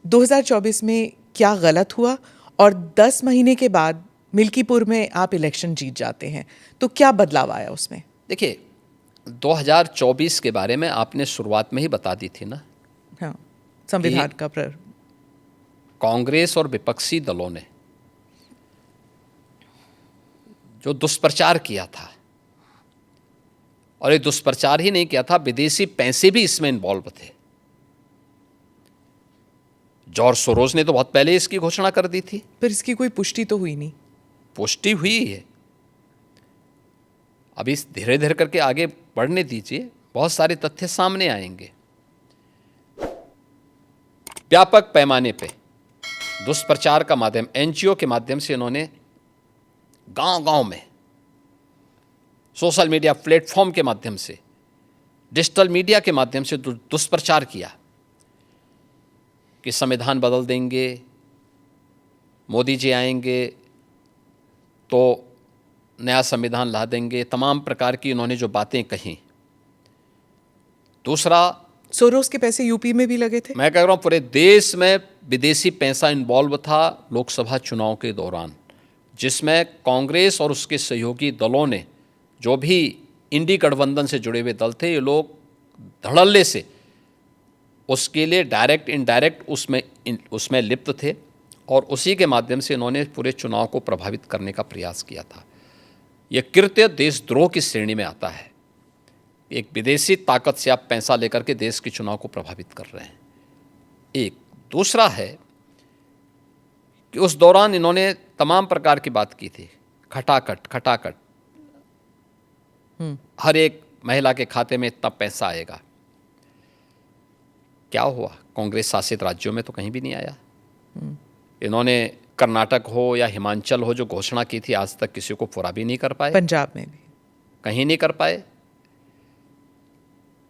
2024 में क्या गलत हुआ, और 10 महीने के बाद मिल्कीपुर में आप इलेक्शन जीत जाते हैं, तो क्या बदलाव आया उसमें? देखिए, 2024 के बारे में आपने शुरुआत में ही बता दी थी ना। हाँ, संविधान का कांग्रेस और विपक्षी दलों ने जो दुष्प्रचार किया था, और ये दुष्प्रचार ही नहीं किया था, विदेशी पैसे भी इसमें इन्वॉल्व थे। जॉर्ज सोरोस ने तो बहुत पहले इसकी घोषणा कर दी थी। पर इसकी कोई पुष्टि तो हुई नहीं। पुष्टि हुई है, अभी धीरे धीरे करके आगे बढ़ने दीजिए, बहुत सारे तथ्य सामने आएंगे। व्यापक पैमाने पे दुष्प्रचार का माध्यम, एनजीओ के माध्यम से इन्होंने गांव-गांव में, सोशल मीडिया प्लेटफॉर्म के माध्यम से, डिजिटल मीडिया के माध्यम से दुष्प्रचार किया कि संविधान बदल देंगे, मोदी जी आएंगे तो नया संविधान ला देंगे, तमाम प्रकार की इन्होंने जो बातें कही। दूसरा, सोरोस के पैसे यूपी में भी लगे थे। मैं कह रहा हूँ पूरे देश में विदेशी पैसा इन्वॉल्व था लोकसभा चुनाव के दौरान, जिसमें कांग्रेस और उसके सहयोगी दलों ने, जो भी इंडी गठबंधन से जुड़े हुए दल थे, ये लोग धड़ल्ले से उसके लिए डायरेक्ट इनडायरेक्ट उसमें लिप्त थे, और उसी के माध्यम से इन्होंने पूरे चुनाव को प्रभावित करने का प्रयास किया था। यह कृत्य देशद्रोह की श्रेणी में आता है। एक विदेशी ताकत से आप पैसा लेकर के देश के चुनाव को प्रभावित कर रहे हैं, एक। दूसरा है कि उस दौरान इन्होंने तमाम प्रकार की बात की थी, खटाखट हर एक महिला के खाते में इतना पैसा आएगा। क्या हुआ? कांग्रेस शासित राज्यों में तो कहीं भी नहीं आया। इन्होंने कर्नाटक हो या हिमाचल हो जो घोषणा की थी, आज तक किसी को पूरा भी नहीं कर पाए। पंजाब में भी कहीं नहीं कर पाए।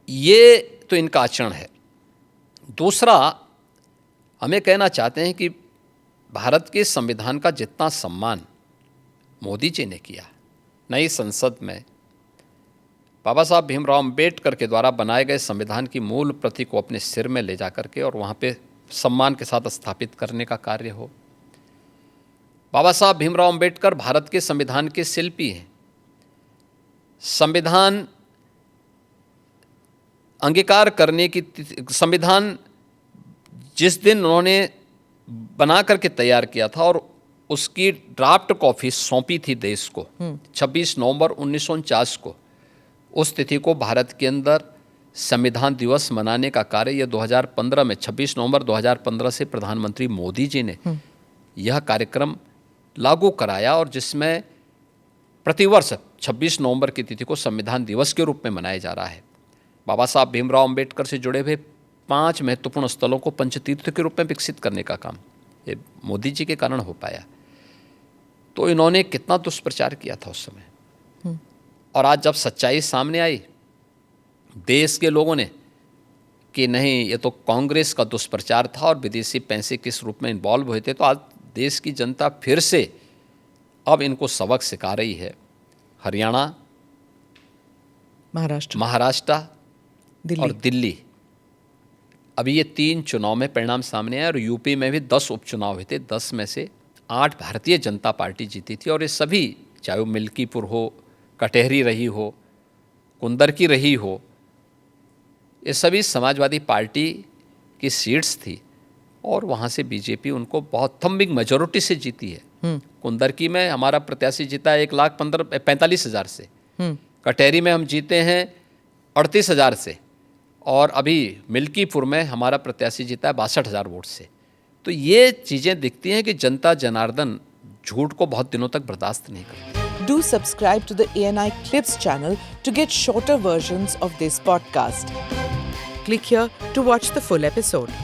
ये तो इनका आचरण है। दूसरा, हमें कहना चाहते हैं कि भारत के संविधान का जितना सम्मान मोदी जी ने किया, नई संसद में बाबा साहब भीमराव अंबेडकर के द्वारा बनाए गए संविधान की मूल प्रति को अपने सिर में ले जा करके और वहाँ पे सम्मान के साथ स्थापित करने का कार्य हो। बाबा साहब भीमराव अंबेडकर भारत के संविधान के शिल्पी हैं। संविधान अंगीकार करने की, संविधान जिस दिन उन्होंने बना करके तैयार किया था और उसकी ड्राफ्ट कॉपी सौंपी थी देश को 26 नवंबर 1949 को, उस तिथि को भारत के अंदर संविधान दिवस मनाने का कार्य यह 2015 में 26 नवंबर 2015 से प्रधानमंत्री मोदी जी ने यह कार्यक्रम लागू कराया, और जिसमें प्रतिवर्ष 26 नवंबर की तिथि को संविधान दिवस के रूप में मनाया जा रहा है। बाबा साहब भीमराव अंबेडकर से जुड़े हुए 5 महत्वपूर्ण स्थलों को पंचतीर्थ के रूप में विकसित करने का काम ये मोदी जी के कारण हो पाया। तो इन्होंने कितना दुष्प्रचार किया था उस समय, और आज जब सच्चाई सामने आई देश के लोगों ने कि नहीं, ये तो कांग्रेस का दुष्प्रचार था और विदेशी पैसे किस रूप में इन्वॉल्व हुए थे, तो आज देश की जनता फिर से अब इनको सबक सिखा रही है। हरियाणा, महाराष्ट्र और दिल्ली, अभी ये 3 चुनाव में परिणाम सामने आए, और यूपी में भी 10 उपचुनाव हुए थे। 10 में से 8 भारतीय जनता पार्टी जीती थी, और ये सभी, चाहे वो मिल्कीपुर हो, कटेहरी रही हो, कुंदरकी रही हो, ये सभी समाजवादी पार्टी की सीट्स थी, और वहाँ से बीजेपी उनको बहुत थम्बिंग मेजॉरिटी से जीती है। कुंदरकी में हमारा प्रत्याशी जीता है 1,45,000 से, कटेहरी में हम जीते हैं 38,000 से, और अभी मिल्कीपुर में हमारा प्रत्याशी जीता है 62,000 वोट से। तो ये चीज़ें दिखती हैं कि जनता जनार्दन झूठ को बहुत दिनों तक बर्दाश्त नहीं करती। Do subscribe to the ANI Clips channel to get shorter versions of this podcast. Click here to watch the full episode.